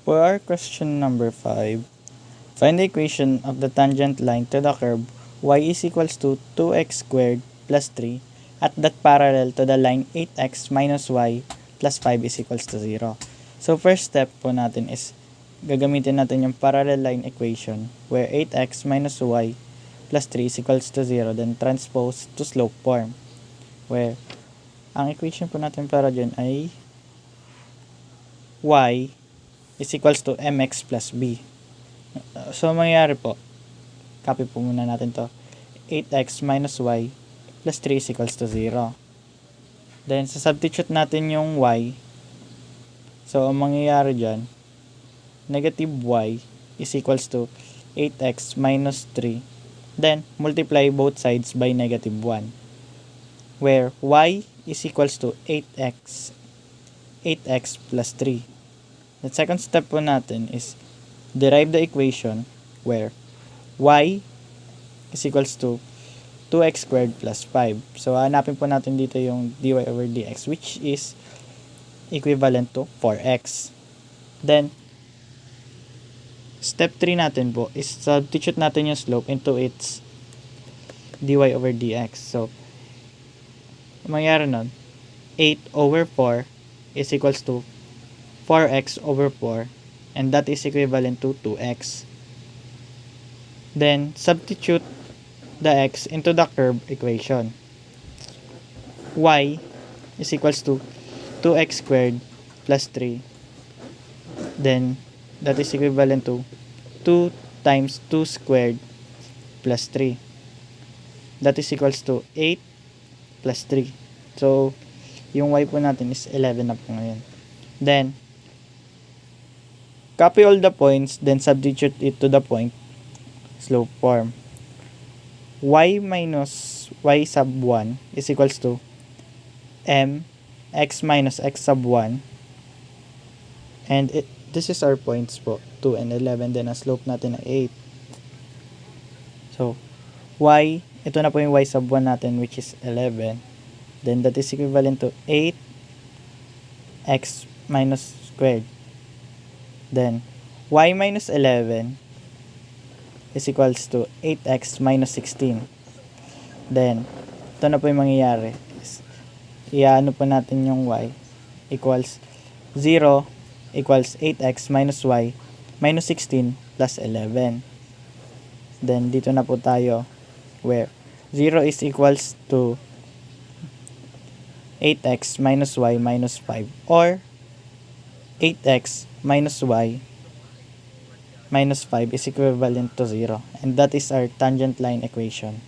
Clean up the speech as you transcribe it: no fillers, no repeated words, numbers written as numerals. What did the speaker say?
For our question number 5, find the equation of the tangent line to the curve y is equals to 2x squared plus 3 at that parallel to the line 8x minus y plus 5 is equals to 0. So first step po natin is gagamitin natin yung parallel line equation where 8x minus y plus 3 is equals to 0, then transpose to slope form where ang equation po natin para dyan ay y is equals to mx plus b. So, mangyayari po, copy po muna natin to. 8x minus y plus 3 is equals to 0. Then, substitute natin yung y. So, ang mangyayari dyan, negative y is equals to 8x minus 3. Then, multiply both sides by negative 1. Where y is equals to 8x plus 3. The second step po natin is derive the equation where y is equals to 2x squared plus 5. So, hanapin po natin dito yung dy over dx which is equivalent to 4x. Then, step 3 natin po is substitute natin yung slope into its dy over dx. So, mangyari nun, 8 over 4 is equals to 4x over 4 and that is equivalent to 2x. Then, substitute the x into the curve equation. Y is equals to 2x squared plus 3. Then, that is equivalent to 2 times 2 squared plus 3. That is equals to 8 plus 3. So, yung y po natin is 11 na po ngayon. Then, copy all the points, then substitute it to the point slope form. Y minus y sub 1 is equals to m x minus x sub 1. And this is our points po, 2 and 11. Then, ang slope natin ay 8. So, y, ito na po yung y sub 1 natin which is 11. Then, that is equivalent to 8x minus squared. Then, y minus 11 is equals to 8x minus 16. Then, ito na po yung mangyayari. Iaano po natin yung y equals 0 equals 8x minus y minus 16 plus 11. Then, dito na po tayo where 0 is equals to 8x minus y minus 5 or 8x minus y minus 5 is equivalent to 0. And that is our tangent line equation.